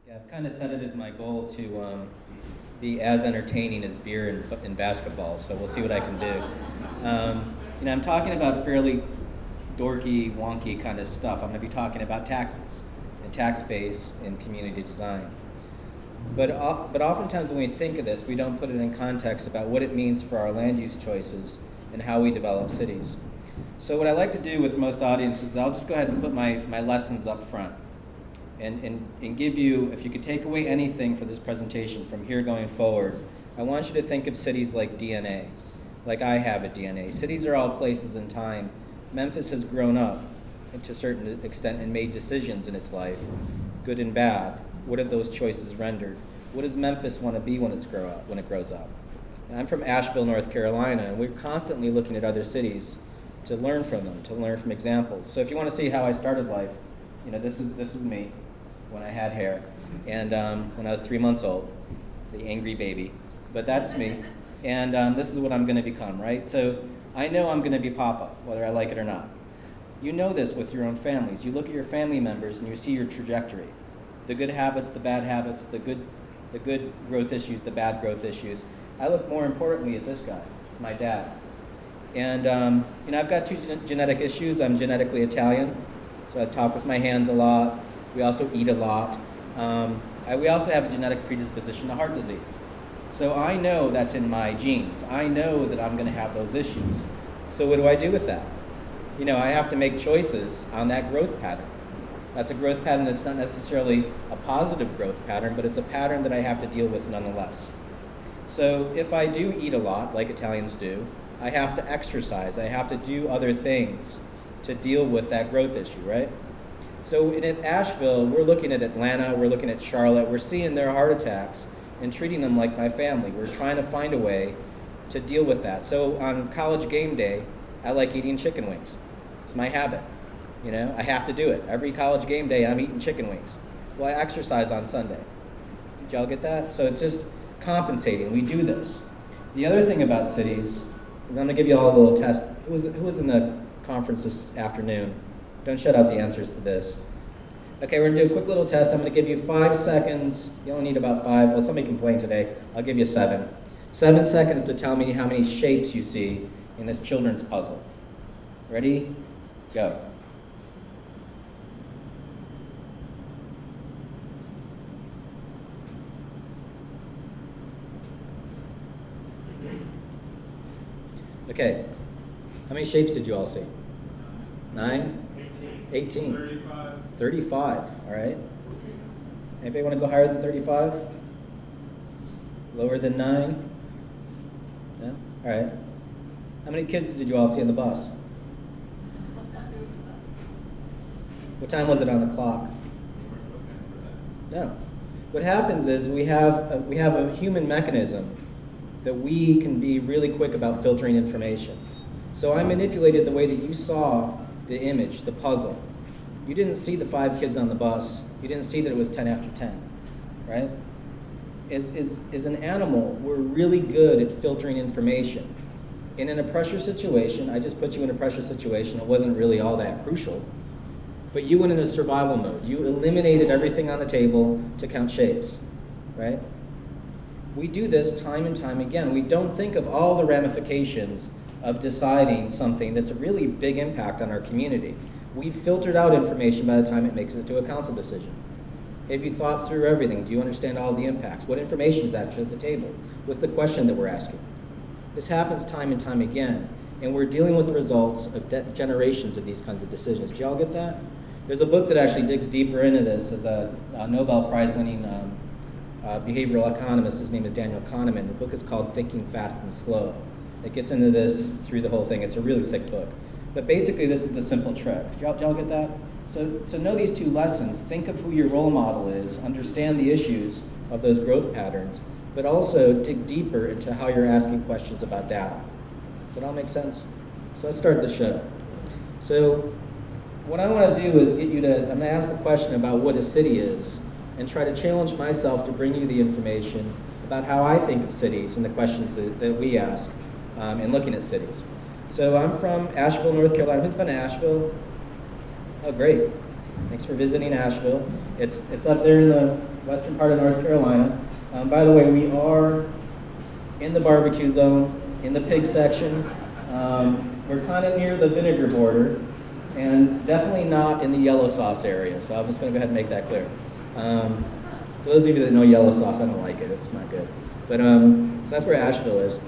Yeah, I've kind of set it as my goal to be as entertaining as beer and basketball, so we'll see what I can do. I'm talking about fairly dorky, wonky kind of stuff. I'm going to be talking about taxes and tax base and community design. But oftentimes when we think of this, we don't put it in context about what it means for our land use choices and how we develop cities. So what I like to do with most audiences, I'll just go ahead and put my lessons up front and give you, if you could take away anything for this presentation from here going forward, I want you to think of cities like DNA, like I have a DNA. Cities are all places in time. Memphis has grown up to a certain extent and made decisions in its life, good and bad. What have those choices rendered? What does Memphis want to be when it grows up? And I'm from Asheville, North Carolina, and we're constantly looking at other cities to learn from them, to learn from examples. So if you want to see how I started life, this is me when I had hair, and when I was 3 months old, the angry baby. But that's me, and this is what I'm going to become, right? So I know I'm going to be Papa, whether I like it or not. You know this with your own families. You look at your family members and you see your trajectory. The good habits, the bad habits, the good growth issues, the bad growth issues. I look more importantly at this guy, my dad. And I've got two genetic issues. I'm genetically Italian, so I talk with my hands a lot. We also eat a lot. We also have a genetic predisposition to heart disease. So I know that's in my genes. I know that I'm going to have those issues. So what do I do with that? I have to make choices on that growth pattern. That's a growth pattern that's not necessarily a positive growth pattern, but it's a pattern that I have to deal with nonetheless. So if I do eat a lot, like Italians do, I have to exercise. I have to do other things to deal with that growth issue, right? So in Asheville, we're looking at Atlanta, we're looking at Charlotte, we're seeing their heart attacks and treating them like my family. We're trying to find a way to deal with that. So on college game day, I like eating chicken wings. It's my habit. I have to do it. Every college game day, I'm eating chicken wings. Well, I exercise on Sunday. Did y'all get that? So it's just compensating. We do this. The other thing about cities is I'm going to give you all a little test. Who was in the conference this afternoon? Don't shut out the answers to this. Okay, we're going to do a quick little test. I'm going to give you 5 seconds. You only need about 5. Well, somebody complained today. I'll give you 7. 7 seconds to tell me how many shapes you see in this children's puzzle. Ready? Go. Okay, how many shapes did you all see? 9? 18. 35, all right. Anybody want to go higher than 35? Lower than 9? Yeah, all right. How many kids did you all see on the bus? What time was it on the clock? No. What happens is we have a human mechanism that we can be really quick about filtering information. So I manipulated the way that you saw the image, the puzzle. You didn't see the 5 kids on the bus. You didn't see that it was 10 after 10, right? As an animal, we're really good at filtering information. And in a pressure situation, I just put you in a pressure situation. It wasn't really all that crucial. But you went into survival mode. You eliminated everything on the table to count shapes, right? We do this time and time again. We don't think of all the ramifications of deciding something that's a really big impact on our community. We've filtered out information by the time it makes it to a council decision. Have you thought through everything? Do you understand all the impacts? What information is actually at the table? What's the question that we're asking? This happens time and time again, and we're dealing with the results of generations of these kinds of decisions. Do y'all get that? There's a book that actually digs deeper into this. As a Nobel Prize-winning behavioral economist. His name is Daniel Kahneman. The book is called Thinking Fast and Slow. It gets into this through the whole thing. It's a really thick book. But basically, this is the simple trick. Did y'all get that? So know these 2 lessons. Think of who your role model is. Understand the issues of those growth patterns. But also dig deeper into how you're asking questions about data. Does that all make sense? So let's start the show. So what I want to do is get you to, I'm going to ask the question about what a city is and try to challenge myself to bring you the information about how I think of cities and the questions that we ask in looking at cities. So I'm from Asheville, North Carolina. Who's been to Asheville? Oh, great. Thanks for visiting Asheville. It's up there in western part of North Carolina. By the way, we are in the barbecue zone, in the pig section. We're kind of near the vinegar border, and definitely not in the yellow sauce area. So I'm just going to go ahead and make that clear. For those of you that know yellow sauce, I don't like it. It's not good. But so that's where Asheville is.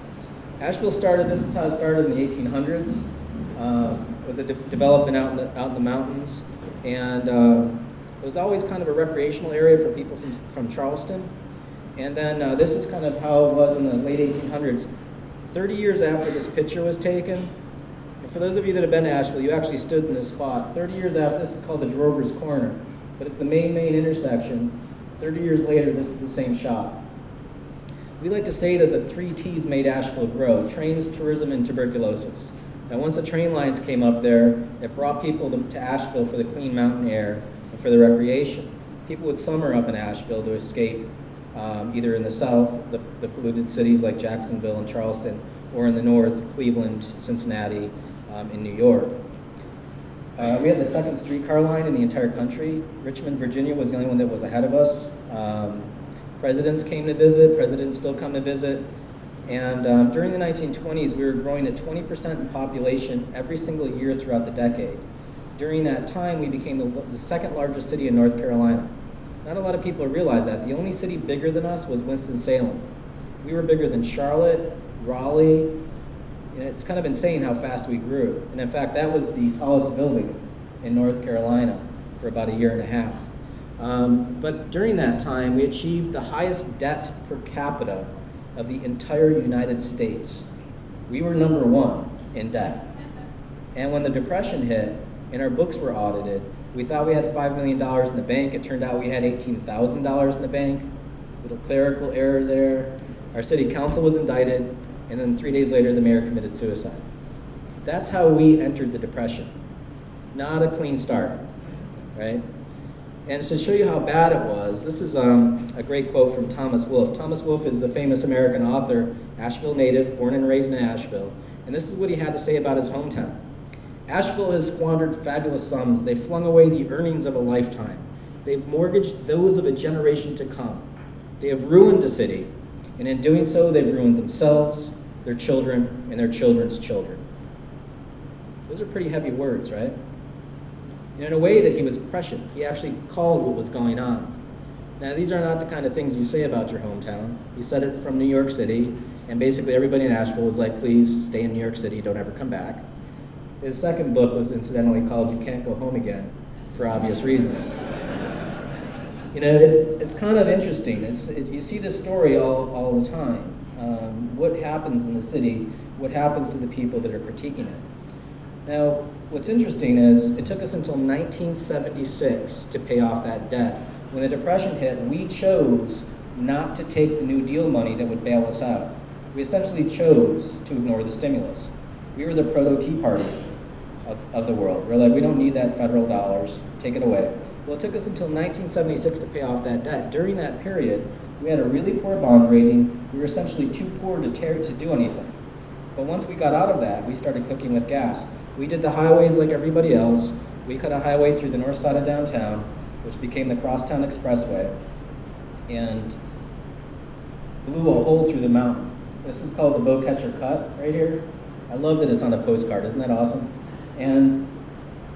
Asheville started. This is how it started in the 1800s. It was a development out in the mountains, and it was always kind of a recreational area for people from Charleston. And then this is kind of how it was in the late 1800s. 30 years after this picture was taken, and for those of you that have been to Asheville, you actually stood in this spot. 30 years after, this is called the Drover's Corner, but it's the main intersection. 30 years later, this is the same shop. We like to say that the 3 T's made Asheville grow: trains, tourism, and tuberculosis. Now, once the train lines came up there, it brought people to Asheville for the clean mountain air and for the recreation. People would summer up in Asheville to escape either in the south, the polluted cities like Jacksonville and Charleston, or in the north, Cleveland, Cincinnati, in New York. We had the second streetcar line in the entire country. Richmond, Virginia was the only one that was ahead of us. Presidents came to visit, presidents still come to visit. And during the 1920s, we were growing at 20% in population every single year throughout the decade. During that time, we became the second largest city in North Carolina. Not a lot of people realize that. The only city bigger than us was Winston-Salem. We were bigger than Charlotte, Raleigh. And it's kind of insane how fast we grew. And in fact, that was the tallest building in North Carolina for about a year and a half. But during that time, we achieved the highest debt per capita of the entire United States. We were number 1 in debt. And when the Depression hit and our books were audited, we thought we had $5 million in the bank. It turned out we had $18,000 in the bank. Little clerical error there. Our city council was indicted, and then 3 days later, the mayor committed suicide. That's how we entered the Depression. Not a clean start, right? And to show you how bad it was, this is a great quote from Thomas Wolfe. Thomas Wolfe is the famous American author, Asheville native, born and raised in Asheville. And this is what he had to say about his hometown. Asheville has squandered fabulous sums. They've flung away the earnings of a lifetime. They've mortgaged those of a generation to come. They have ruined the city, and in doing so, they've ruined themselves, their children, and their children's children. Those are pretty heavy words, right? And in a way that he was prescient. He actually called what was going on. Now, these are not the kind of things you say about your hometown. He said it from New York City, and basically everybody in Asheville was like, please stay in New York City, don't ever come back. His second book was incidentally called You Can't Go Home Again, for obvious reasons. You know, it's kind of interesting. You see this story all the time. What happens in the city, what happens to the people that are critiquing it. Now, what's interesting is it took us until 1976 to pay off that debt. When the Depression hit, we chose not to take the New Deal money that would bail us out. We essentially chose to ignore the stimulus. We were the proto-Tea Party of the world. We're like, we don't need that federal dollars, take it away. Well, it took us until 1976 to pay off that debt. During that period, we had a really poor bond rating. We were essentially too poor to do anything. But once we got out of that, we started cooking with gas. We did the highways like everybody else. We cut a highway through the north side of downtown, which became the Crosstown Expressway, and blew a hole through the mountain. This is called the Bowcatcher Cut right here. I love that it's on a postcard. Isn't that awesome? And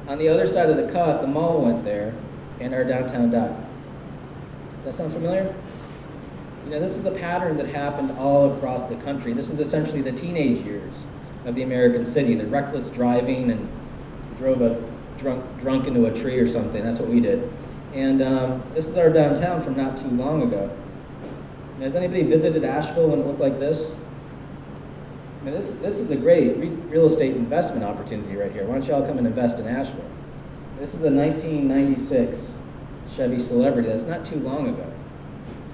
on the other side of the cut, the mall went there, and our downtown died. Does that sound familiar? You know, this is a pattern that happened all across the country. This is essentially the teenage years of the American city, the reckless driving, and drove a drunk into a tree or something. That's what we did. And this is our downtown from not too long ago. And has anybody visited Asheville when it looked like this? I mean, this is a great real estate investment opportunity right here. Why don't y'all come and invest in Asheville? This is a 1996 Chevy Celebrity. That's not too long ago.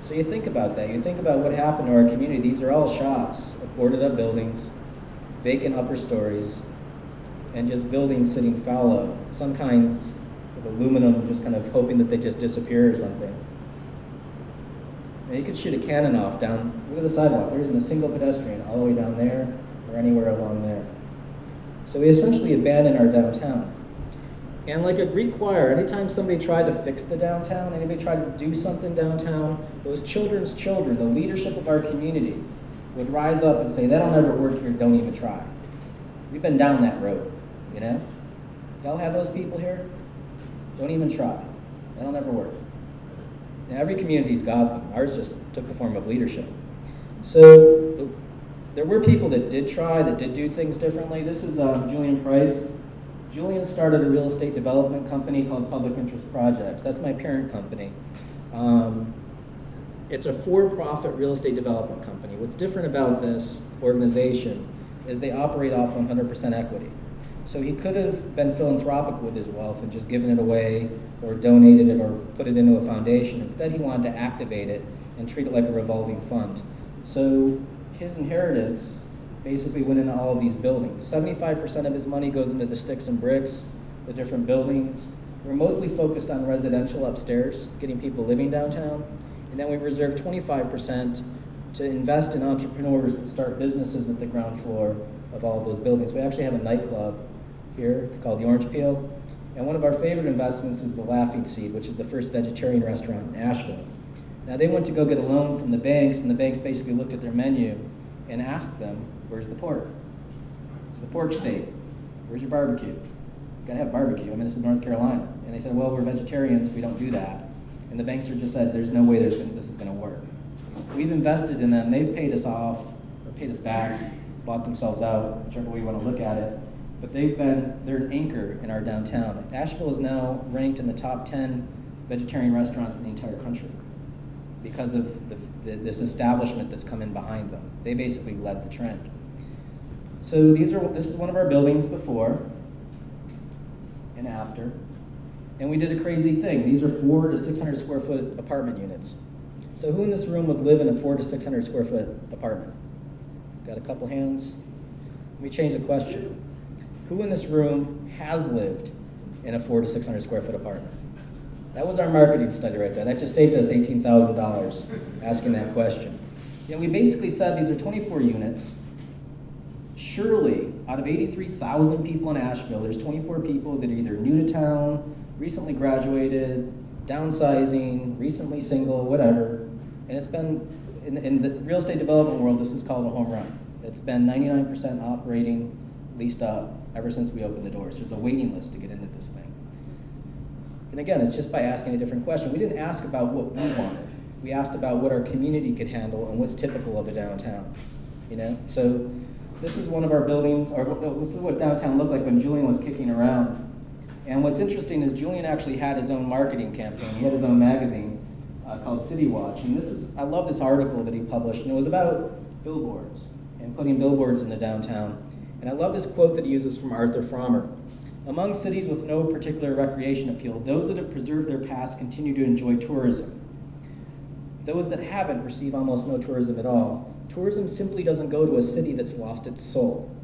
So you think about that. You think about what happened to our community. These are all shots of boarded up buildings, vacant upper stories, and just buildings sitting fallow. Some kinds of aluminum, just kind of hoping that they just disappear or something. Now you could shoot a cannon off down, look at the sidewalk. There isn't a single pedestrian all the way down there or anywhere along there. So we essentially abandoned our downtown. And like a Greek choir, anytime somebody tried to fix the downtown, anybody tried to do something downtown, those children's children, the leadership of our community, would rise up and say, that'll never work here, don't even try. We've been down that road, you know? Y'all have those people here? Don't even try. That'll never work. And every community's got them. Ours just took the form of leadership. So there were people that did try, that did do things differently. This is Julian Price. Julian started a real estate development company called Public Interest Projects. That's my parent company. It's a for-profit real estate development company. What's different about this organization is they operate off 100% equity. So he could have been philanthropic with his wealth and just given it away or donated it or put it into a foundation. Instead, he wanted to activate it and treat it like a revolving fund. So his inheritance basically went into all of these buildings. 75% of his money goes into the sticks and bricks, the different buildings. We're mostly focused on residential upstairs, getting people living downtown. And then we reserve 25% to invest in entrepreneurs that start businesses at the ground floor of all of those buildings. We actually have a nightclub here called the Orange Peel. And one of our favorite investments is the Laughing Seed, which is the first vegetarian restaurant in Asheville. Now they went to go get a loan from the banks, and the banks basically looked at their menu and asked them, where's the pork? It's the pork state. Where's your barbecue? You gotta have barbecue. I mean, this is North Carolina. And they said, well, we're vegetarians, we don't do that. And the banks just said, there's no way this is gonna work. We've invested in them, they've paid us off, or paid us back, bought themselves out, whichever way you wanna look at it. But they're an anchor in our downtown. Asheville is now ranked in the top 10 vegetarian restaurants in the entire country because of this establishment that's come in behind them. They basically led the trend. So this is one of our buildings before and after. And we did a crazy thing. These are 400 to 600 square foot apartment units. So who in this room would live in a 400 to 600 square foot apartment? Got a couple hands? Let me change the question. Who in this room has lived in a 400 to 600 square foot apartment? That was our marketing study right there. That just saved us $18,000 asking that question. You know, we basically said these are 24 units. Surely, out of 83,000 people in Asheville, there's 24 people that are either new to town, recently graduated, downsizing, recently single, whatever. And it's been, in the real estate development world, this is called a home run. It's been 99% operating, leased up, ever since we opened the doors. There's a waiting list to get into this thing. And again, it's just by asking a different question. We didn't ask about what we wanted. We asked about what our community could handle and what's typical of a downtown. You know? So this is one of our buildings, or this is what downtown looked like when Julian was kicking around. And what's interesting is Julian actually had his own marketing campaign. He had his own magazine called City Watch. And I love this article that he published, and it was about billboards and putting billboards in the downtown. And I love this quote that he uses from Arthur Frommer. Among cities with no particular recreation appeal, those that have preserved their past continue to enjoy tourism. Those that haven't receive almost no tourism at all. Tourism simply doesn't go to a city that's lost its soul,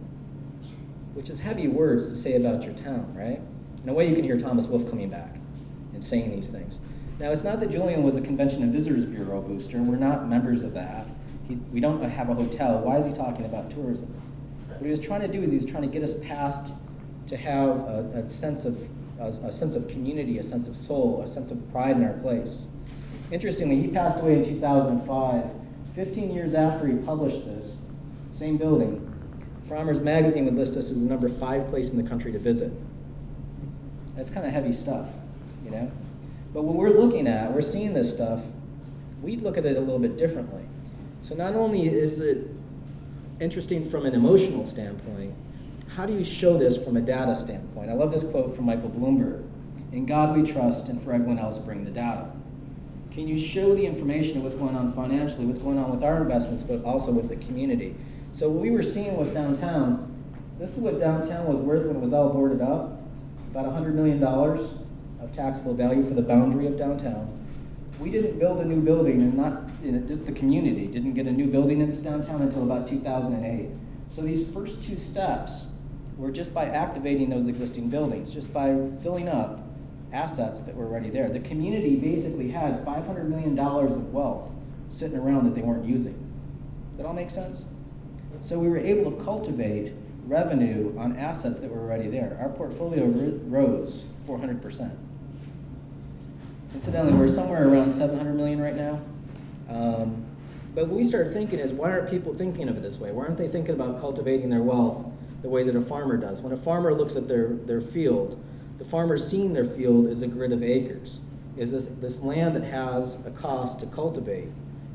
which is heavy words to say about your town, right? In a way, you can hear Thomas Wolfe coming back and saying these things. Now, it's not that Julian was a Convention and Visitors Bureau booster. We're not members of that. We don't have a hotel. Why is he talking about tourism? What he was trying to do is he was trying to get us past to have a sense of community, a sense of soul, a sense of pride in our place. Interestingly, he passed away in 2005. 15 years after he published this, same building, Frommer's magazine would list us as the number 5 place in the country to visit. That's kind of heavy stuff, you know? But what we're looking at, we're seeing this stuff, we look at it a little bit differently. So not only is it interesting from an emotional standpoint, how do you show this from a data standpoint? I love this quote from Michael Bloomberg. In God we trust, and for everyone else bring the data. Can you show the information of what's going on financially, what's going on with our investments, but also with the community? So what we were seeing with downtown, this is what downtown was worth when it was all boarded up, about $100 million of taxable value for the boundary of downtown. We didn't build a new building, and just the community didn't get a new building in this downtown until about 2008. So these first 2 steps were just by activating those existing buildings, just by filling up assets that were already there. The community basically had $500 million of wealth sitting around that they weren't using. Does that all make sense? So we were able to cultivate revenue on assets that were already there. Our portfolio rose 400%. Incidentally, we're somewhere around 700 million right now. But what we started thinking is, why aren't people thinking of it this way? Why aren't they thinking about cultivating their wealth the way that a farmer does? When a farmer looks at their field, the farmer seeing their field is a grid of acres. Is this land that has a cost to cultivate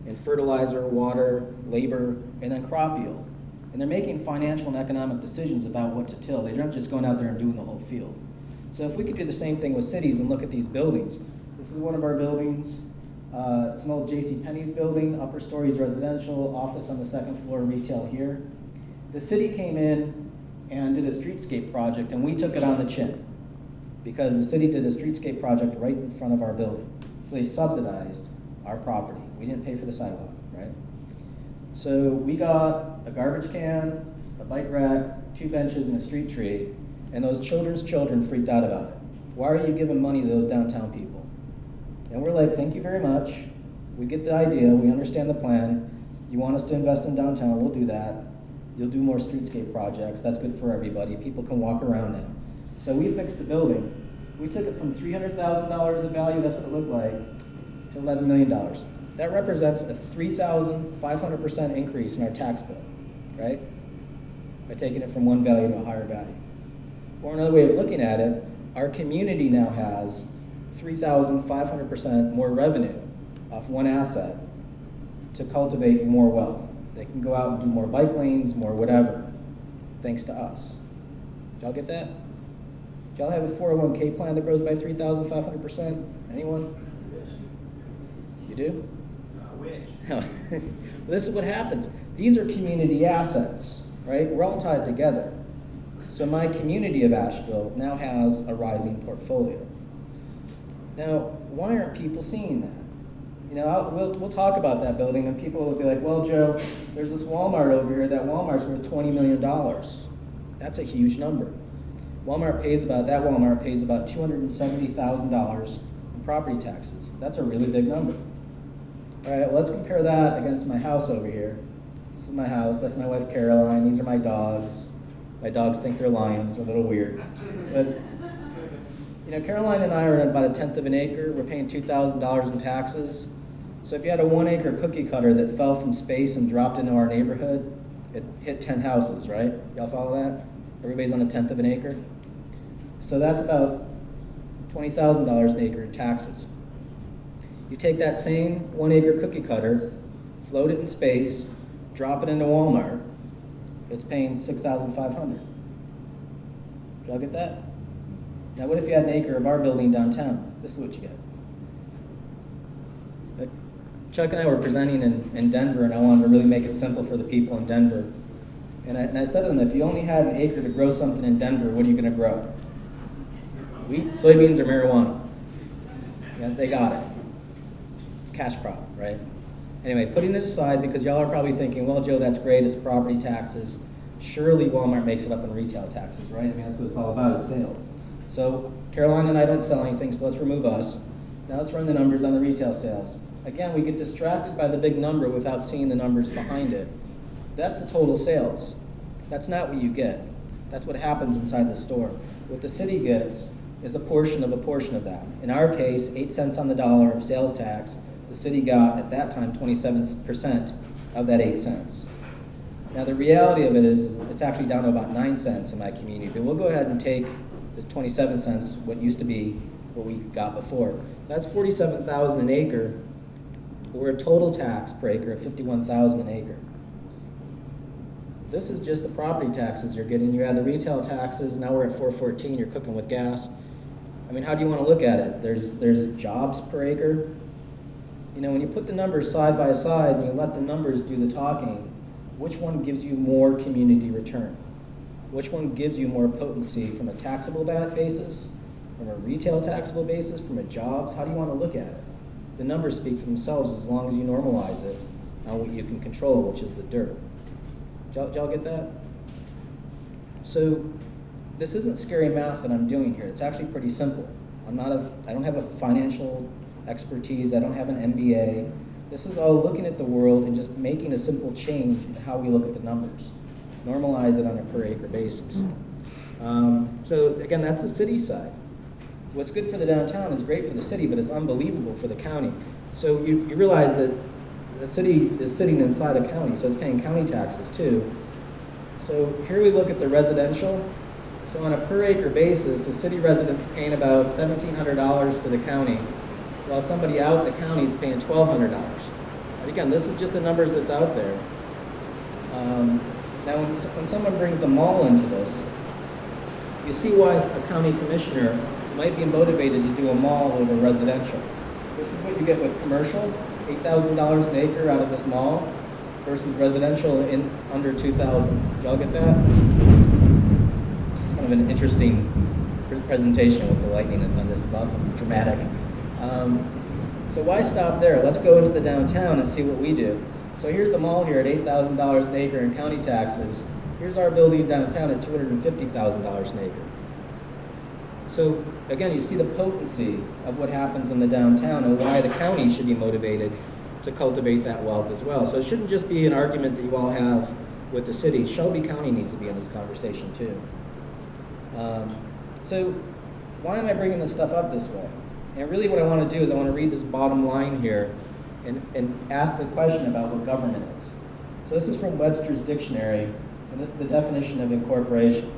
in fertilizer, water, labor, and then crop yield. And they're making financial and economic decisions about what to till. They're not just going out there and doing the whole field. So if we could do the same thing with cities and look at these buildings. This is one of our buildings. It's an old JCPenney's building, upper stories residential, office on the second floor, retail here. The city came in and did a streetscape project, and we took it on the chin because the city did a streetscape project right in front of our building. So they subsidized our property. We didn't pay for the sidewalk, right? So we got a garbage can, a bike rack, 2 benches, and a street tree, and those children's children freaked out about it. Why are you giving money to those downtown people? And we're like, thank you very much. We get the idea, we understand the plan. You want us to invest in downtown, we'll do that. You'll do more streetscape projects, that's good for everybody. People can walk around now. So we fixed the building. We took it from $300,000 of value, that's what it looked like, to $11 million. That represents a 3,500% increase in our tax bill, right? By taking it from one value to a higher value. Or another way of looking at it, our community now has 3,500% more revenue off one asset to cultivate more wealth. They can go out and do more bike lanes, more whatever, thanks to us. Y'all get that? Y'all have a 401k plan that grows by 3,500%? Anyone? You do? I wish. This is what happens. These are community assets, right? We're all tied together. So my community of Asheville now has a rising portfolio. Now, why aren't people seeing that? You know, we'll talk about that building, and people will be like, well, Joe, there's this Walmart over here. That Walmart's worth $20 million. That's a huge number. That Walmart pays about $270,000 in property taxes. That's a really big number. All right, well, let's compare that against my house over here. This is my house. That's my wife, Caroline. These are my dogs. My dogs think they're lions. They're a little weird. But, you know, Caroline and I are at about 1/10 of an acre. We're paying $2,000 in taxes. So if you had a 1-acre cookie cutter that fell from space and dropped into our neighborhood, it hit 10 houses, right? Y'all follow that? Everybody's on 1/10 of an acre. So that's about $20,000 an acre in taxes. You take that same 1-acre cookie cutter, float it in space, drop it into Walmart, it's paying $6,500. Did y'all get that? Now what if you had an acre of our building downtown? This is what you get. But Chuck and I were presenting in Denver, and I wanted to really make it simple for the people in Denver. And I said to them, if you only had an acre to grow something in Denver, what are you going to grow? Wheat, soybeans, or marijuana? Yeah, they got it. Cash crop, right? Anyway, putting it aside, because y'all are probably thinking, well, Joe, that's great, it's property taxes. Surely Walmart makes it up in retail taxes, right? I mean, that's what it's all about, is sales. So Caroline and I don't sell anything, so let's remove us. Now let's run the numbers on the retail sales. Again, we get distracted by the big number without seeing the numbers behind it. That's the total sales. That's not what you get. That's what happens inside the store. What the city gets is a portion of that. In our case, 8 cents on the dollar of sales tax. The city got, at that time, 27% of that 8 cents. Now the reality of it is it's actually down to about 9 cents in my community, but we'll go ahead and take this 27 cents, what used to be what we got before. That's $47,000 an acre. We're a total tax per acre of $51,000 an acre. This is just the property taxes you're getting. You add the retail taxes, now we're at $414, you're cooking with gas. I mean, how do you want to look at it? There's jobs per acre. You know, when you put the numbers side by side and you let the numbers do the talking, which one gives you more community return? Which one gives you more potency from a taxable basis, from a retail taxable basis, from a jobs? How do you want to look at it? The numbers speak for themselves as long as you normalize it on what you can control, which is the dirt. Did y'all get that? So this isn't scary math that I'm doing here. It's actually pretty simple. I don't have a financial expertise. I don't have an MBA. This is all looking at the world and just making a simple change in how we look at the numbers. Normalize it on a per acre basis. So again, that's the city side. what's good for the downtown is great for the city, but it's unbelievable for the county. So you realize that the city is sitting inside a county, so it's paying county taxes too. So here we look at the residential. So on a per acre basis, the city resident's paying about $1,700 to the county, while somebody out in the county is paying $1,200. And again, this is just the numbers that's out there. Now, when someone brings the mall into this, you see why a county commissioner might be motivated to do a mall over residential. This is what you get with commercial, $8,000 an acre out of this mall, versus residential in under $2,000. Did y'all get that? It's kind of an interesting presentation with the lightning and thunder. This is awesome. It's dramatic. So why stop there? Let's go into the downtown and see what we do. So here's the mall here at $8,000 an acre in county taxes. Here's our building downtown at $250,000 an acre. So again, you see the potency of what happens in the downtown and why the county should be motivated to cultivate that wealth as well. So it shouldn't just be an argument that you all have with the city. Shelby County needs to be in this conversation too. So why am I bringing this stuff up this way? And really what I want to do is I want to read this bottom line here and ask the question about what government is. So this is from Webster's Dictionary, and this is the definition of incorporation.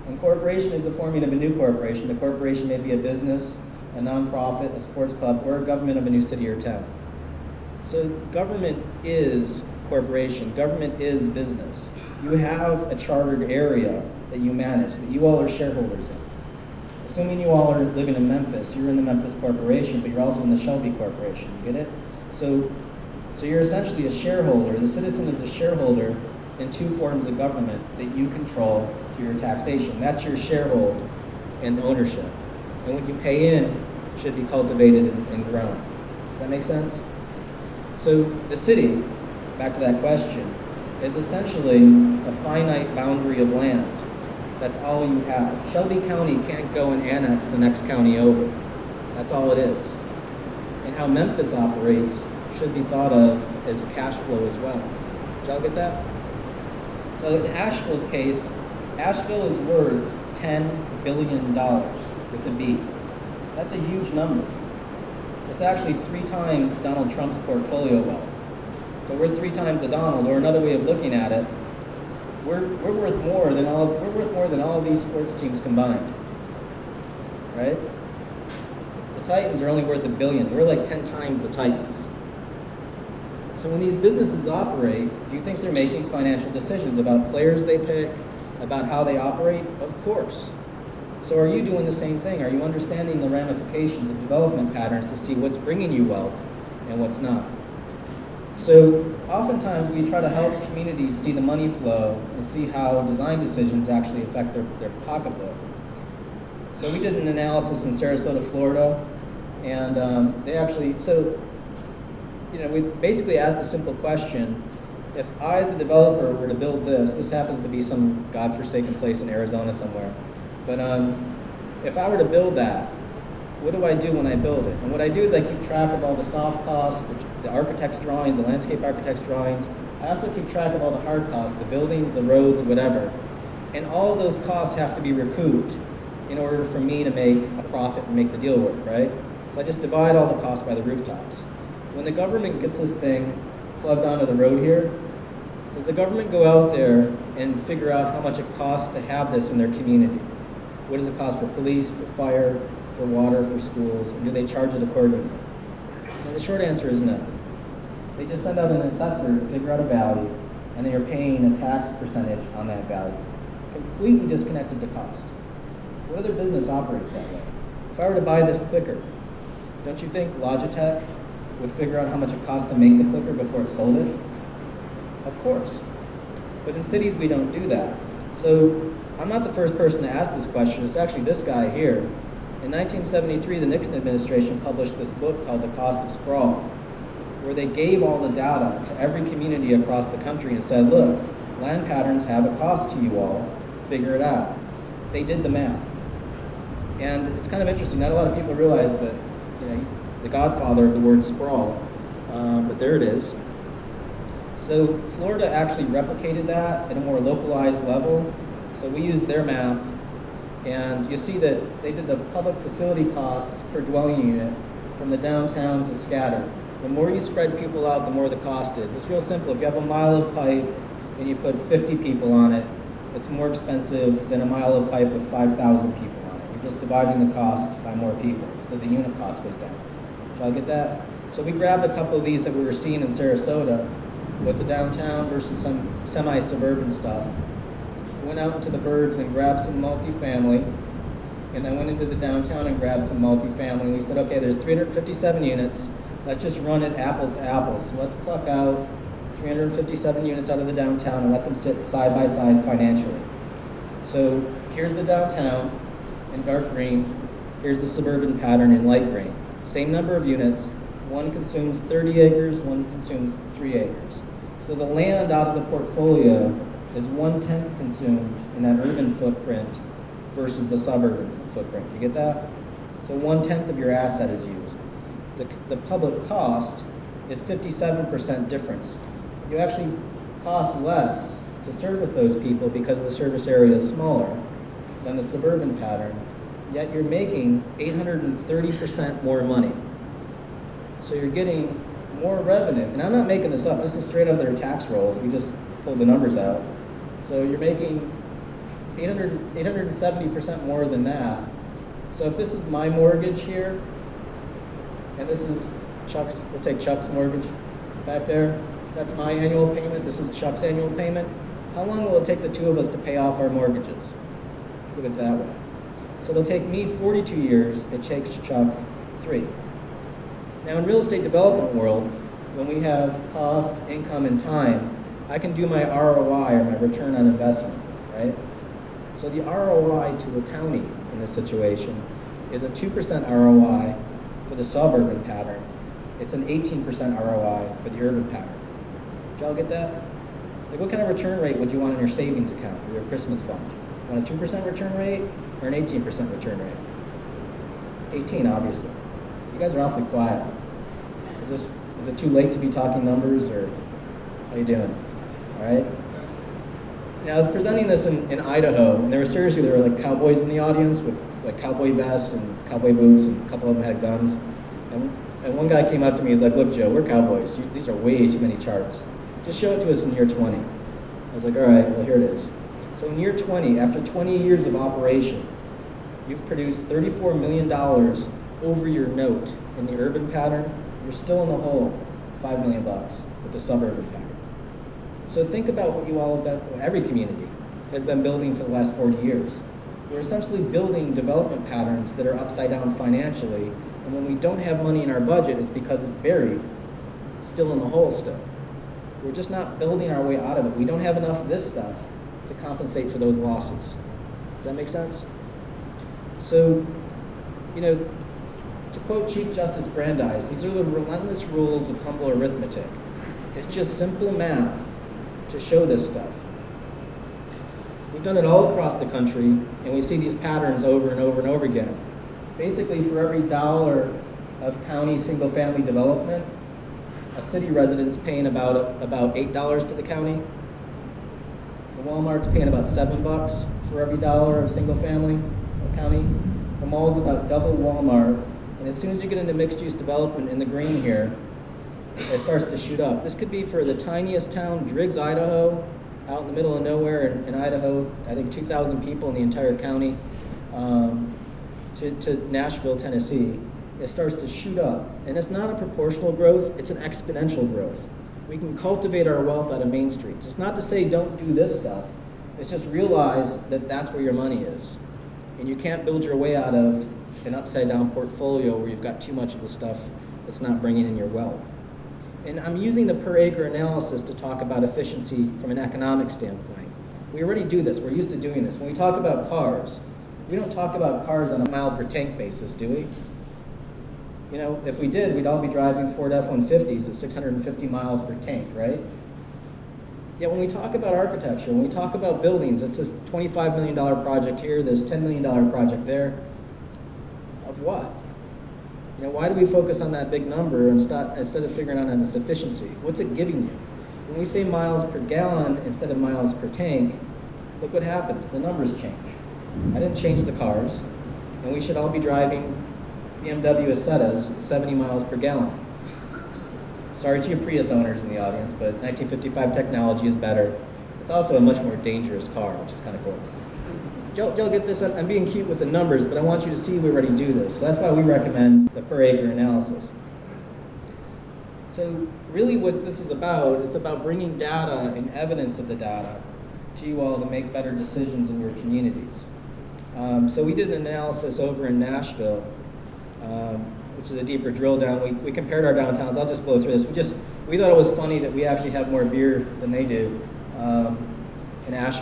Incorporation is the forming of a new corporation. The corporation may be a business, a nonprofit, a sports club, or a government of a new city or town. So government is corporation. Government is business. You have a chartered area that you manage, that you all are shareholders in. Assuming you all are living in Memphis, you're in the Memphis Corporation, but you're also in the Shelby Corporation. You get it? So you're essentially a shareholder. The citizen is a shareholder in two forms of government that you control through your taxation. That's your sharehold and ownership. And what you pay in should be cultivated and grown. Does that make sense? So the city, back to that question, is essentially a finite boundary of land. That's all you have. Shelby County can't go and annex the next county over. That's all it is. And how Memphis operates should be thought of as cash flow as well. Did y'all get that? So in Asheville's case, Asheville is worth $10 billion with a B. That's a huge number. It's actually 3 times Donald Trump's portfolio wealth. So we're 3 times the Donald, or another way of looking at it, we're worth more than all of these sports teams combined. Right? The Titans are only worth $1 billion. We're like 10 times the Titans. So when these businesses operate, do you think they're making financial decisions about players they pick, about how they operate? Of course. So are you doing the same thing? Are you understanding the ramifications of development patterns to see what's bringing you wealth and what's not? So oftentimes we try to help communities see the money flow and see how design decisions actually affect their pocketbook. So we did an analysis in Sarasota, Florida, and they actually, we basically asked the simple question: if I, as a developer, were to build this happens to be some godforsaken place in Arizona somewhere, but if I were to build that, what do I do when I build it? And what I do is I keep track of all the soft costs, the architect's drawings, the landscape architect's drawings. I also keep track of all the hard costs, the buildings, the roads, whatever. And all of those costs have to be recouped in order for me to make a profit and make the deal work, right? So I just divide all the costs by the rooftops. When the government gets this thing plugged onto the road here, does the government go out there and figure out how much it costs to have this in their community? What does it cost for police, for fire, for water, for schools, and do they charge it accordingly? And the short answer is no. They just send out an assessor to figure out a value, and they are paying a tax percentage on that value, completely disconnected to cost. What other business operates that way? If I were to buy this clicker, don't you think Logitech would figure out how much it costs to make the clicker before it sold it? Of course. But in cities, we don't do that. So I'm not the first person to ask this question. It's actually this guy here. In 1973, the Nixon administration published this book called The Cost of Sprawl, where they gave all the data to every community across the country and said, look, land patterns have a cost to you all. Figure it out. They did the math. And it's kind of interesting. Not a lot of people realize, but he's the godfather of the word sprawl. But there it is. So Florida actually replicated that at a more localized level. So we used their math, And you see that they did the public facility costs per dwelling unit from the downtown to scatter. The more you spread people out, the more the cost is. It's real simple. If you have a mile of pipe and you put 50 people on it, it's more expensive than a mile of pipe with 5,000 people on it. You're just dividing the cost by more people, so the unit cost goes down. Did y'all get that? So we grabbed a couple of these that we were seeing in Sarasota with the downtown versus some semi-suburban stuff. Went out into the burbs and grabbed some multifamily, and then went into the downtown and grabbed some multifamily. And we said, okay, there's 357 units. Let's just run it apples to apples. So let's pluck out 357 units out of the downtown and let them sit side by side financially. So here's the downtown in dark green. Here's the suburban pattern in light green. Same number of units. One consumes 30 acres, one consumes 3 acres. So the land out of the portfolio is 1/10 consumed in that urban footprint versus the suburban footprint. You get that? So 1/10 of your asset is used. The public cost is 57% difference. You actually cost less to service those people because the service area is smaller than the suburban pattern, yet you're making 830% more money. So you're getting more revenue. And I'm not making this up. This is straight out of their tax rolls. We just pulled the numbers out. So you're making 870% more than that. So if this is my mortgage here, and this is Chuck's, we'll take Chuck's mortgage back there. That's my annual payment. This is Chuck's annual payment. How long will it take the two of us to pay off our mortgages? Let's look at it that way. So it'll take me 42 years. It takes Chuck 3. Now in real estate development world, when we have cost, income, and time, I can do my ROI, or my return on investment, right? So the ROI to a county in this situation is a 2% ROI for the suburban pattern. It's an 18% ROI for the urban pattern. Did y'all get that? Like, what kind of return rate would you want in your savings account or your Christmas fund? Want a 2% return rate or an 18% return rate? 18, obviously. You guys are awfully quiet. Is it too late to be talking numbers, or how you doing? All right. Now, I was presenting this in Idaho, and there were like cowboys in the audience with like cowboy vests and cowboy boots, and a couple of them had guns. And one guy came up to me, he's like, look, Joe, we're cowboys. These are way too many charts. Just show it to us in year 20. I was like, all right, well, here it is. So in year 20, after 20 years of operation, you've produced $34 million over your note in the urban pattern. You're still in the hole, $5 million with the suburban pattern. So think about what you all have done, every community has been building for the last 40 years. We're essentially building development patterns that are upside down financially, and when we don't have money in our budget, it's because it's buried, still in the hole still. We're just not building our way out of it. We don't have enough of this stuff to compensate for those losses. Does that make sense? So, to quote Chief Justice Brandeis, these are the relentless rules of humble arithmetic. It's just simple math to show this stuff. We've done it all across the country, and we see these patterns over and over and over again. Basically, for every dollar of county single-family development, a city resident's paying about $8 to the county. The Walmart's paying about $7 for every dollar of single-family county. The mall's about double Walmart, and as soon as you get into mixed-use development in the green here, it starts to shoot up. This could be for the tiniest town, Driggs, Idaho, out in the middle of nowhere in Idaho, I think 2,000 people in the entire county, to Nashville, Tennessee. It starts to shoot up. And it's not a proportional growth, it's an exponential growth. We can cultivate our wealth out of main streets. It's not to say don't do this stuff, it's just realize that that's where your money is. And you can't build your way out of an upside down portfolio where you've got too much of the stuff that's not bringing in your wealth. And I'm using the per acre analysis to talk about efficiency from an economic standpoint. We already do this, we're used to doing this. When we talk about cars, we don't talk about cars on a mile per tank basis, do we? If we did, we'd all be driving Ford F-150s at 650 miles per tank, right? Yet when we talk about architecture, when we talk about buildings, it's this $25 million project here, this $10 million project there. Of what? Why do we focus on that big number instead of figuring out its efficiency? What's it giving you? When we say miles per gallon instead of miles per tank, look what happens. The numbers change. I didn't change the cars, and we should all be driving BMW Asettas at 70 miles per gallon. Sorry to your Prius owners in the audience, but 1955 technology is better. It's also a much more dangerous car, which is kind of cool. Y'all get this? I'm being cute with the numbers, but I want you to see we already do this. So that's why we recommend the per acre analysis. So really what this is about bringing data and evidence of the data to you all to make better decisions in your communities. So we did an analysis over in Nashville, which is a deeper drill down. We compared our downtowns. I'll just blow through this. We thought it was funny that we actually have more beer than they do.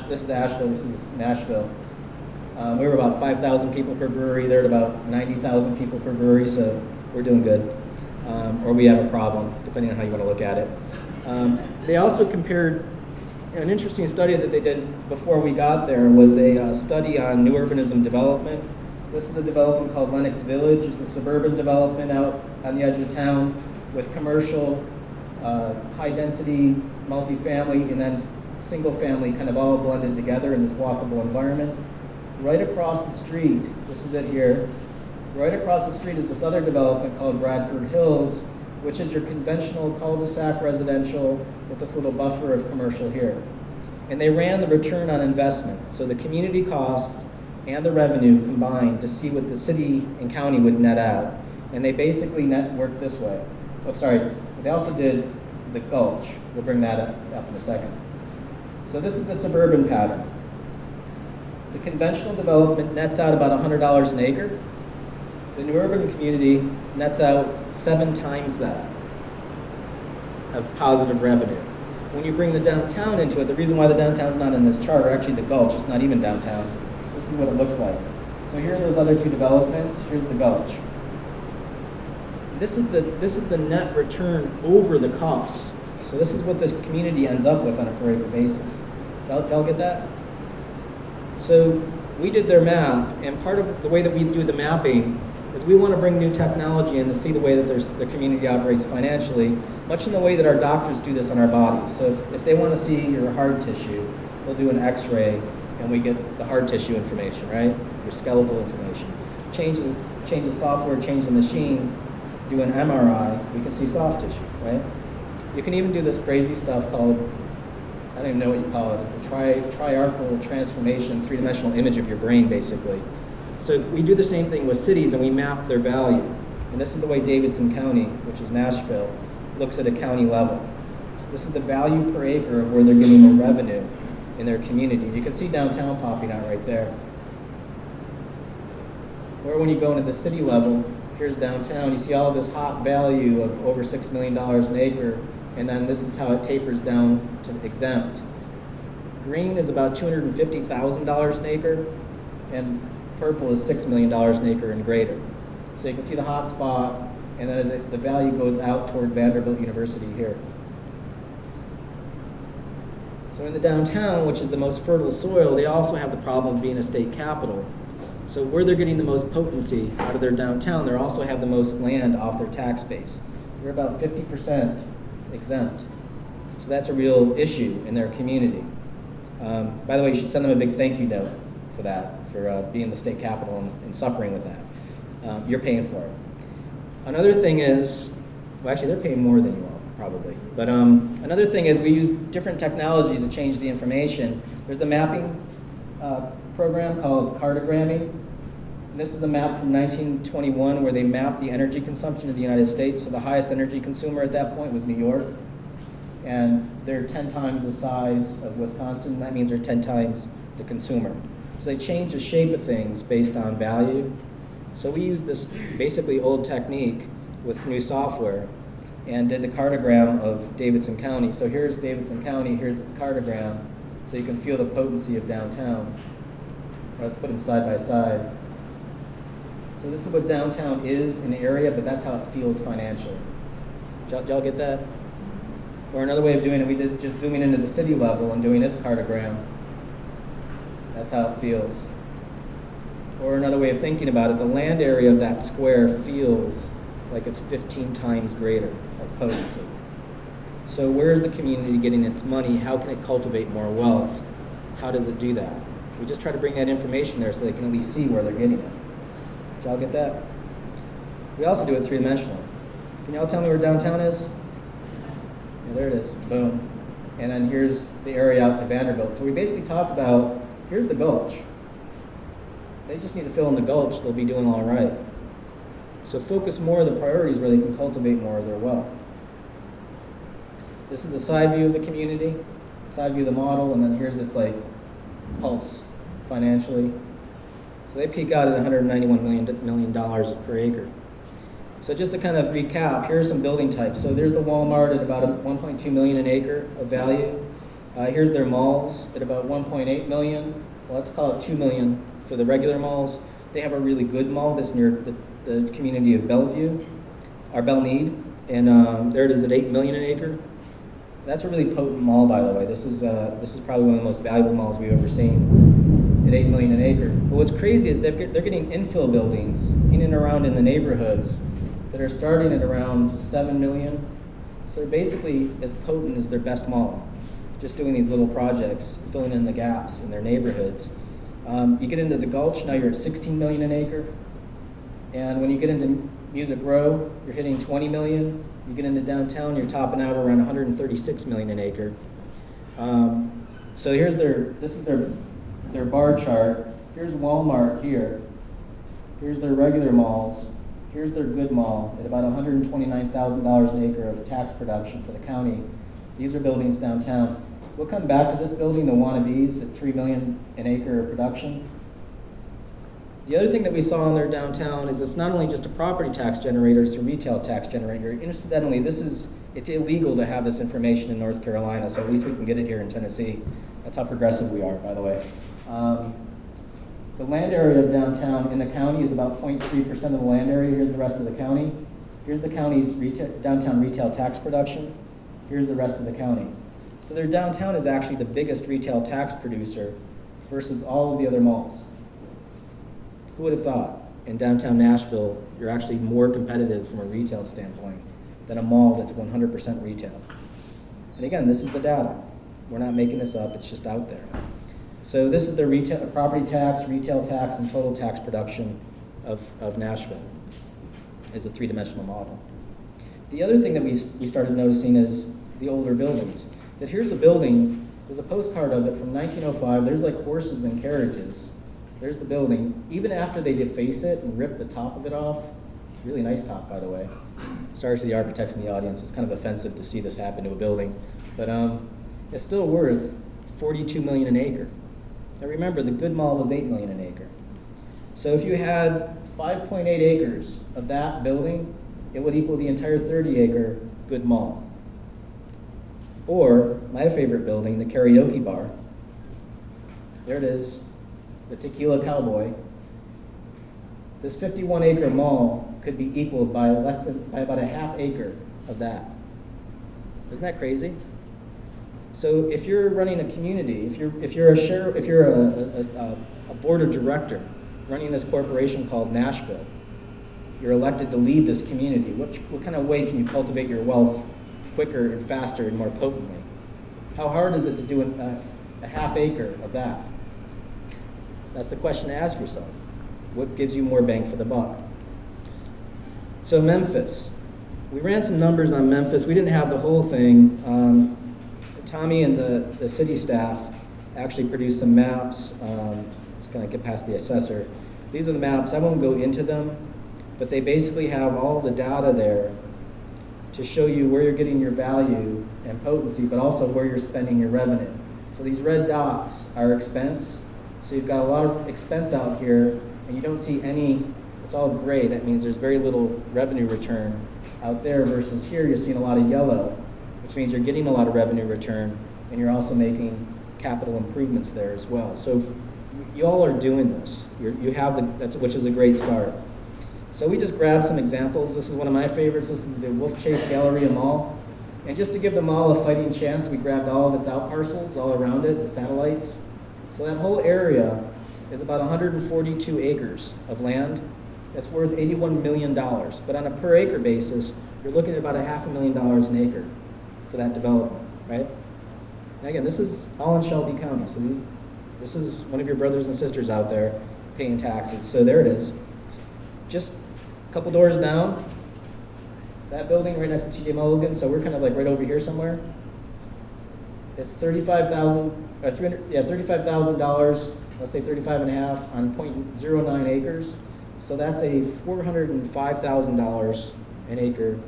This is Asheville, this is Nashville. We were about 5,000 people per brewery. They're at about 90,000 people per brewery, so we're doing good. Or we have a problem, depending on how you want to look at it. They also compared, an interesting study that they did before we got there was a study on new urbanism development. This is a development called Lenox Village. It's a suburban development out on the edge of town with commercial, high-density, multifamily, and then single-family kind of all blended together in this walkable environment. Right across the street, this is it here, right across the street is this other development called Bradford Hills, which is your conventional cul-de-sac residential with this little buffer of commercial here. And they ran the return on investment, so the community cost and the revenue combined to see what the city and county would net out. And they basically networked this way. Oh, sorry, they also did the GULCH. We'll bring that up in a second. So this is the suburban pattern. The conventional development nets out about $100 an acre. The new urban community nets out 7 times that of positive revenue. When you bring the downtown into it, the reason why the downtown's not in this chart, or actually the GULCH, it's not even downtown. This is what it looks like. So here are those other 2 developments. Here's the GULCH. This is the net return over the costs. So this is what this community ends up with on a per acre basis. Y'all get that? So we did their map, and part of the way that we do the mapping is we want to bring new technology in to see the way that the community operates financially, much in the way that our doctors do this on our bodies. So if they want to see your hard tissue, they'll do an x-ray, and we get the hard tissue information, right? Your skeletal information. Change the software, change the machine, do an MRI, we can see soft tissue, right? You can even do this crazy stuff called, I don't even know what you call it. It's a triarchal transformation, 3-dimensional image of your brain, basically. So we do the same thing with cities, and we map their value. And this is the way Davidson County, which is Nashville, looks at a county level. This is the value per acre of where they're getting their revenue in their community. You can see downtown popping out right there. Or when you go into the city level, here's downtown, you see all of this hot value of over $6 million an acre, and then this is how it tapers down to exempt. Green is about $250,000 an acre, and purple is $6 million an acre and greater. So you can see the hot spot, and then as the value goes out toward Vanderbilt University here. So in the downtown, which is the most fertile soil, they also have the problem of being a state capital. So where they're getting the most potency out of their downtown, they also have the most land off their tax base. They're about 50% exempt. So that's a real issue in their community. By the way, you should send them a big thank you note for that, for being the state capital and suffering with that. You're paying for it. Another thing is, well, actually they're paying more than you all, probably. But another thing is we use different technology to change the information. There's a mapping program called cartogramming. And this is a map from 1921 where they mapped the energy consumption of the United States. So the highest energy consumer at that point was New York. And they're 10 times the size of Wisconsin. That means they're 10 times the consumer. So they change the shape of things based on value. So we use this basically old technique with new software and did the cartogram of Davidson County. So here's Davidson County, here's its cartogram, so you can feel the potency of downtown. Let's put them side by side. So this is what downtown is in the area, but that's how it feels financially. Did y'all get that? Or another way of doing it, we did just zooming into the city level and doing its cartogram. That's how it feels. Or another way of thinking about it, the land area of that square feels like it's 15 times greater of potency. So where is the community getting its money? How can it cultivate more wealth? How does it do that? We just try to bring that information there so they can at least see where they're getting it. Did y'all get that? We also do it three-dimensionally. Can y'all tell me where downtown is? Yeah, there it is. Boom. And then here's the area out to Vanderbilt. So we basically talk about, here's the Gulch. They just need to fill in the Gulch, they'll be doing all right. So focus more of the priorities where they can cultivate more of their wealth. This is the side view of the community, side view of the model, and then here's its like pulse financially. So they peak out at $191 million per acre. So just to kind of recap, here's some building types. So there's the Walmart at about 1.2 million an acre of value. Here's their malls at about 1.8 million. Well, let's call it 2 million for the regular malls. They have a really good mall that's near the community of Bellevue, or Belmead, and there it is at 8 million an acre. That's a really potent mall, by the way. This is probably one of the most valuable malls we've ever seen at 8 million an acre. But what's crazy is they're getting infill buildings in and around in the neighborhoods that are starting at around 7 million. So they're basically as potent as their best mall, just doing these little projects, filling in the gaps in their neighborhoods. You get into the Gulch, now you're at 16 million an acre. And when you get into Music Row, you're hitting 20 million. You get into downtown, you're topping out around 136 million an acre. So this is their bar chart. Here's Walmart here. Here's their regular malls. Here's their good mall at about $129,000 an acre of tax production for the county. These are buildings downtown. We'll come back to this building, the Wannabes, at 3 million an acre of production. The other thing that we saw in their downtown is it's not only just a property tax generator, it's a retail tax generator. Incidentally, it's illegal to have this information in North Carolina, so at least we can get it here in Tennessee. That's how progressive we are, by the way. The land area of downtown in the county is about 0.3% of the land area. Here's the rest of the county. Here's the county's downtown retail tax production. Here's the rest of the county. So their downtown is actually the biggest retail tax producer versus all of the other malls. Who would have thought in downtown Nashville you're actually more competitive from a retail standpoint than a mall that's 100% retail? And again, this is the data. We're not making this up, it's just out there. So this is the property tax, retail tax, and total tax production of Nashville as a three-dimensional model. The other thing that we started noticing is the older buildings. That here's a building, there's a postcard of it from 1905, there's like horses and carriages. There's the building. Even after they deface it and rip the top of it off, really nice top, by the way. Sorry to the architects in the audience, it's kind of offensive to see this happen to a building. But it's still worth 42 million an acre. Now remember, the good mall was 8 million an acre. So if you had 5.8 acres of that building, it would equal the entire 30-acre good mall. Or my favorite building, the karaoke bar. There it is, the Tequila Cowboy. This 51-acre mall could be equaled by about a half acre of that. Isn't that crazy? So if you're running a community, if you're a board of director running this corporation called Nashville, you're elected to lead this community. What kind of way can you cultivate your wealth quicker and faster and more potently? How hard is it to do a half acre of that? That's the question to ask yourself. What gives you more bang for the buck? So Memphis. We ran some numbers on Memphis. We didn't have the whole thing. Tommy and the city staff actually produced some maps. Just gonna get past the assessor. These are the maps. I won't go into them, but they basically have all the data there to show you where you're getting your value and potency, but also where you're spending your revenue. So these red dots are expense. So you've got a lot of expense out here, and you don't see any, it's all gray. That means there's very little revenue return out there versus here you're seeing a lot of yellow, which means you're getting a lot of revenue return, and you're also making capital improvements there as well. So you all are doing this. You have which is a great start. So we just grabbed some examples. This is one of my favorites. This is the Wolf Chase Galleria Mall. And just to give the mall a fighting chance, we grabbed all of its out parcels all around it, the satellites. So that whole area is about 142 acres of land. That's worth $81 million. But on a per acre basis, you're looking at about $500,000 an acre for that development, right? Now again, this is all in Shelby County, so This is one of your brothers and sisters out there paying taxes. So there it is. Just a couple doors down, that building right next to TJ Mulligan, so we're kind of like right over here somewhere. It's $35,000, let's say 35 and a half on 0.09 acres. So that's a $405,000 an acre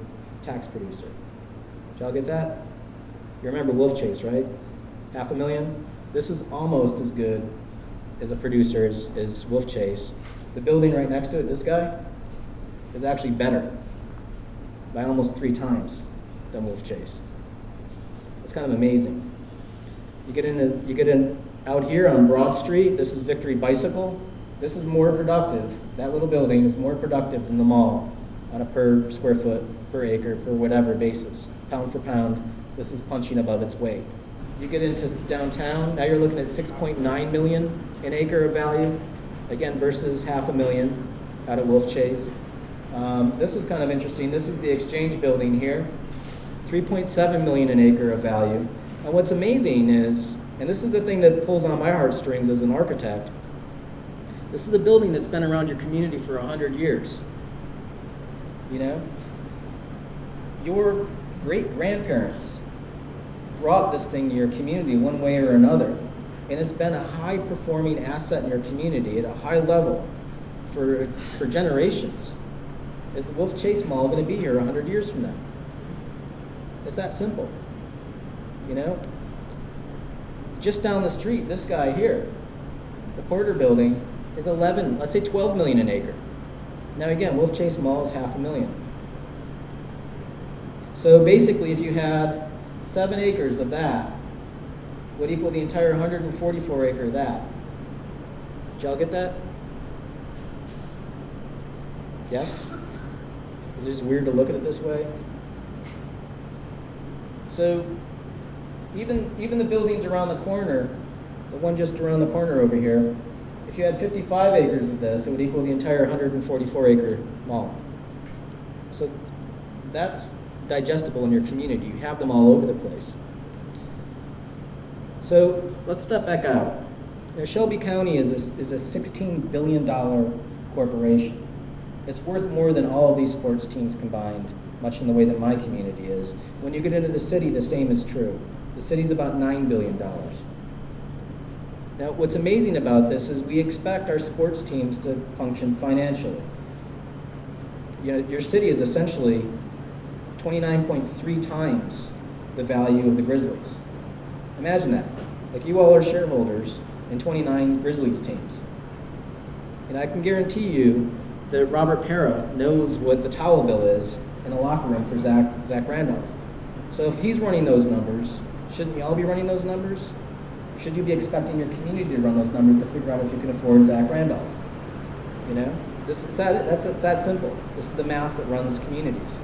tax producer. Did y'all get that? You remember Wolf Chase, right? $500,000. This is almost as good as a producer as Wolf Chase. The building right next to it, this guy, is actually better by almost 3 times than Wolf Chase. It's kind of amazing. You get in out here on Broad Street. This is Victory Bicycle. This is more productive. That little building is more productive than the mall on a per square foot, per acre, per whatever basis. Pound for pound, this is punching above its weight. You get into downtown, now you're looking at 6.9 million an acre of value, again, versus $500,000 out at Wolf Chase. This was kind of interesting. This is the Exchange building here, 3.7 million an acre of value. And what's amazing is, and this is the thing that pulls on my heartstrings as an architect, this is a building that's been around your community for 100 years. You know? Your great-grandparents brought this thing to your community one way or another. And it's been a high-performing asset in your community at a high level for generations. Is the Wolf Chase Mall going to be here 100 years from now? It's that simple. You know? Just down the street, this guy here, the Porter building, is 11, let's say 12 million an acre. Now again, Wolf Chase Mall is $500,000. So basically, if you had 7 acres of that, would equal the entire 144 acre of that. Did y'all get that? Yes? Is it just weird to look at it this way? So even the buildings around the corner, the one just around the corner over here, if you had 55 acres of this, it would equal the entire 144 acre mall. So that's digestible in your community. You have them all over the place. So let's step back out. Now, Shelby County is a $16 billion corporation. It's worth more than all of these sports teams combined, much in the way that my community is. When you get into the city, the same is true. The city's about $9 billion. Now, what's amazing about this is we expect our sports teams to function financially. You know, your city is essentially 29.3 times the value of the Grizzlies. Imagine that. Like, you all are shareholders in 29 Grizzlies teams. And I can guarantee you that Robert Parra knows what the towel bill is in the locker room for Zach Randolph. So if he's running those numbers, shouldn't we all be running those numbers? Should you be expecting your community to run those numbers to figure out if you can afford Zach Randolph? You know, it's that simple. This is the math that runs communities.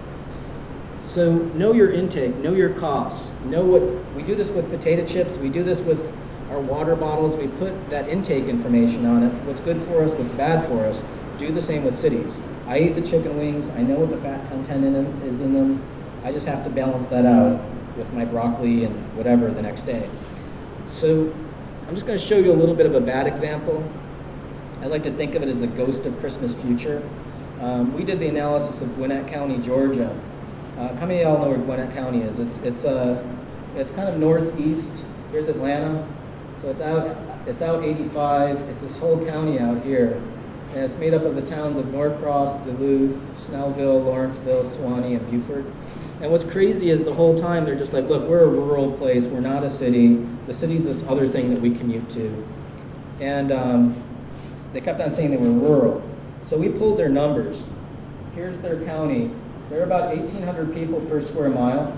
So know your intake, know your costs, know what, we do this with potato chips, we do this with our water bottles, we put that intake information on it, what's good for us, what's bad for us. Do the same with cities. I eat the chicken wings, I know what the fat content is in them, I just have to balance that out with my broccoli and whatever the next day. So I'm just going to show you a little bit of a bad example. I like to think of it as the ghost of Christmas future. We did the analysis of Gwinnett County, Georgia. How many of y'all know where Gwinnett County is? It's kind of northeast. Here's Atlanta. So it's out 85. It's this whole county out here. And it's made up of the towns of Norcross, Duluth, Snellville, Lawrenceville, Suwanee, and Beaufort. And what's crazy is the whole time they're just like, look, we're a rural place, we're not a city. The city's this other thing that we commute to. And they kept on saying they were rural. So we pulled their numbers. Here's their county. They're about 1,800 people per square mile.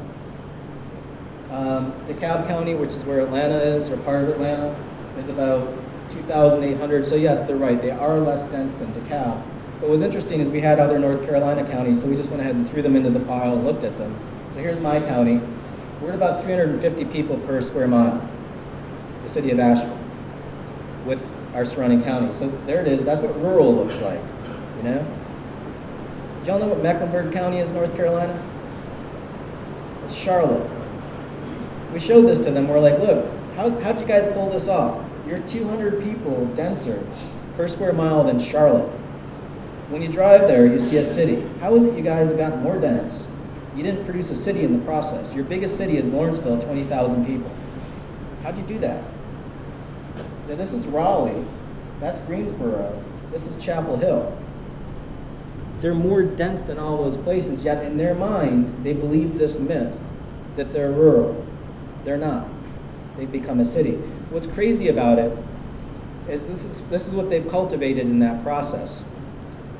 DeKalb County, which is where Atlanta is, or part of Atlanta, is about 2,800. So yes, they're right. They are less dense than DeKalb. What was interesting is we had other North Carolina counties, so we just went ahead and threw them into the pile and looked at them. So here's my county. We're at about 350 people per square mile, the city of Asheville, with our surrounding counties. So there it is. That's what rural looks like, you know? Do y'all know what Mecklenburg County is, North Carolina? It's Charlotte. We showed this to them. We're like, look, how'd you guys pull this off? you're 200 people denser per square mile than Charlotte. When you drive there, you see a city. How is it you guys have gotten more dense? You didn't produce a city in the process. Your biggest city is Lawrenceville, 20,000 people. How'd you do that? Now, this is Raleigh. That's Greensboro. This is Chapel Hill. They're more dense than all those places, yet in their mind, they believe this myth that they're rural. They're not. They've become a city. What's crazy about it is this is what they've cultivated in that process.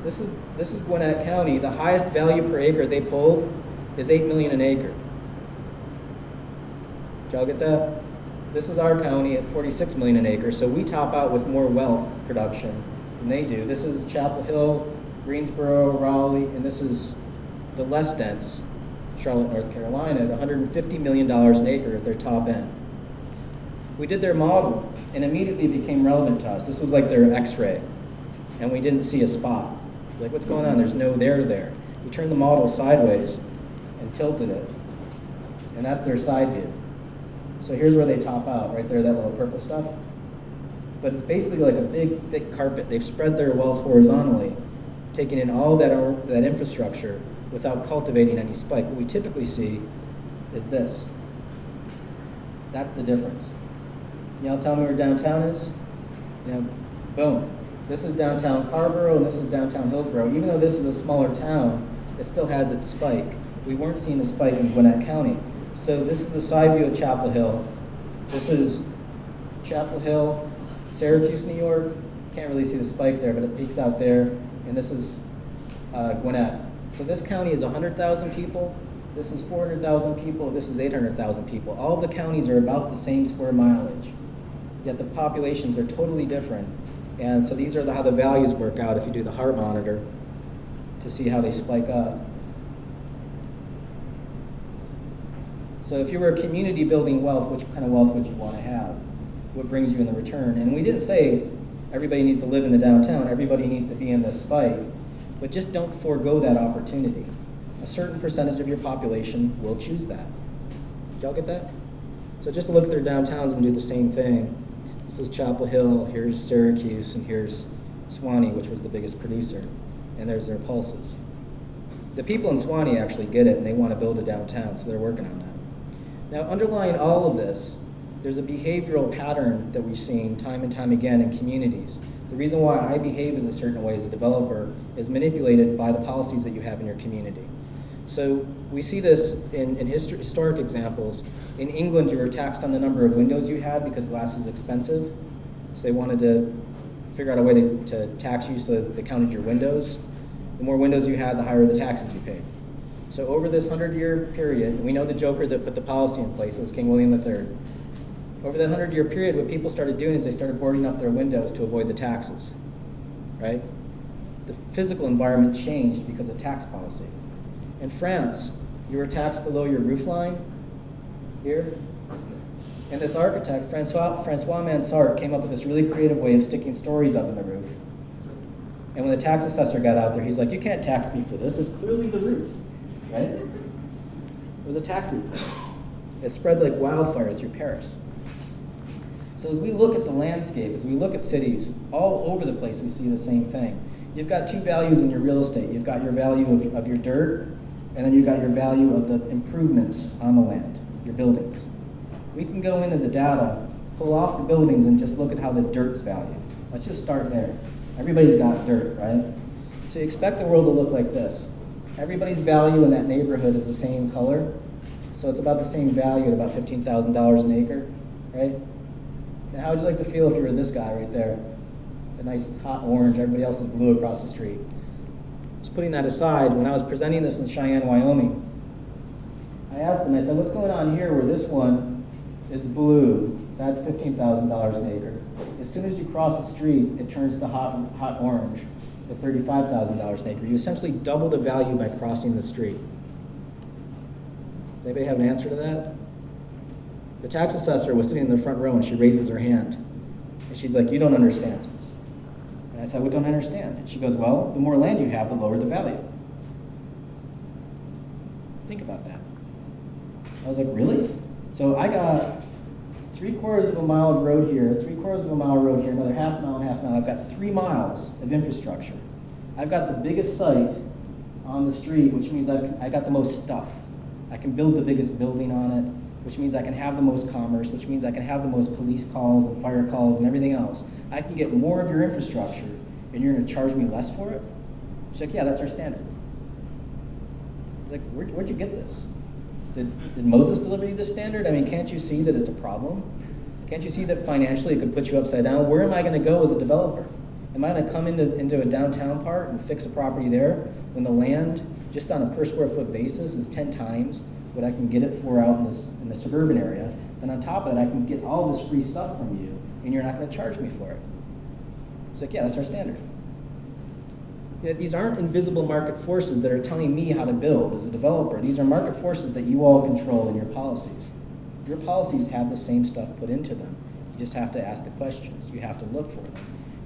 This is Gwinnett County. The highest value per acre they pulled is $8 million an acre. Did y'all get that? This is our county at $46 million an acre, so we top out with more wealth production than they do. This is Chapel Hill, Greensboro, Raleigh, and this is the less dense Charlotte, North Carolina, at $150 million an acre at their top end. We did their model, and immediately it became relevant to us. This was like their x-ray, and we didn't see a spot. Like, what's going on? There's no there there. We turned the model sideways and tilted it, and that's their side view. So here's where they top out, right there, that little purple stuff. But it's basically like a big, thick carpet. They've spread their wealth horizontally, taking in all that infrastructure without cultivating any spike. What we typically see is this. That's the difference. Y'all tell me where downtown is? Boom. This is downtown Carrboro, and this is downtown Hillsborough. Even though this is a smaller town, it still has its spike. We weren't seeing a spike in Gwinnett County. So this is the side view of Chapel Hill. This is Chapel Hill, Syracuse, New York. Can't really see the spike there, but it peaks out there. And this is Gwinnett. So this county is 100,000 people. This is 400,000 people. This is 800,000 people. All of the counties are about the same square mileage, yet the populations are totally different. And so these are how the values work out if you do the heart monitor to see how they spike up. So if you were a community building wealth, which kind of wealth would you want to have? What brings you in the return? And we didn't say everybody needs to live in the downtown, everybody needs to be in this spike, but just don't forego that opportunity. A certain percentage of your population will choose that. Did y'all get that? So just look at their downtowns and do the same thing. This is Chapel Hill, here's Syracuse, and here's Suwanee, which was the biggest producer. And there's their pulses. The people in Suwanee actually get it, and they want to build a downtown, so they're working on that. Now, underlying all of this, there's a behavioral pattern that we've seen time and time again in communities. The reason why I behave in a certain way as a developer is manipulated by the policies that you have in your community. So we see this in historic examples. In England, you were taxed on the number of windows you had because glass was expensive. So they wanted to figure out a way to tax you so that they counted your windows. The more windows you had, the higher the taxes you paid. So over this 100-year period, we know the joker that put the policy in place, it was King William III. Over that 100-year period, what people started doing is they started boarding up their windows to avoid the taxes, right? The physical environment changed because of tax policy. In France, you were taxed below your roof line, here. And this architect, Francois Mansart, came up with this really creative way of sticking stories up in the roof. And when the tax assessor got out there, he's like, you can't tax me for this, it's clearly the roof, right? It was a tax loop. It spread like wildfire through Paris. So as we look at the landscape, as we look at cities, all over the place we see the same thing. You've got two values in your real estate. You've got your value of your dirt, and then you've got your value of the improvements on the land, your buildings. We can go into the data, pull off the buildings, and just look at how the dirt's valued. Let's just start there. Everybody's got dirt, right? So you expect the world to look like this. Everybody's value in that neighborhood is the same color, so it's about the same value at about $15,000 an acre, right? Now, how would you like to feel if you were this guy right there? The nice hot orange, everybody else is blue across the street. Just putting that aside, when I was presenting this in Cheyenne, Wyoming, I asked them, I said, what's going on here where this one is blue? That's $15,000 an acre. As soon as you cross the street, it turns to hot orange at $35,000 an acre. You essentially double the value by crossing the street. Does anybody have an answer to that? The tax assessor was sitting in the front row and she raises her hand. And she's like, you don't understand. And I said, we don't understand. And she goes, well, the more land you have, the lower the value. Think about that. I was like, really? So I got 3/4 of a mile of road here, 3/4 of a mile of road here, another half mile and half mile. I've got 3 miles of infrastructure. I've got the biggest site on the street, which means I got the most stuff. I can build the biggest building on it, which means I can have the most commerce, which means I can have the most police calls and fire calls and everything else. I can get more of your infrastructure, and you're going to charge me less for it? She's like, yeah, that's our standard. I was like, where'd you get this? Did Moses deliver you this standard? I mean, can't you see that it's a problem? Can't you see that financially it could put you upside down? Where am I going to go as a developer? Am I going to come into a downtown part and fix a property there when the land, just on a per square foot basis, is 10 times what I can get it for out in the suburban area? And on top of that, I can get all this free stuff from you, and you're not going to charge me for it. It's like, yeah, that's our standard. You know, these aren't invisible market forces that are telling me how to build as a developer. These are market forces that you all control in your policies. Your policies have the same stuff put into them. You just have to ask the questions. You have to look for them.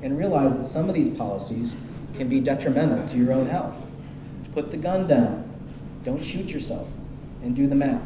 And realize that some of these policies can be detrimental to your own health. Put the gun down. Don't shoot yourself. And do the math.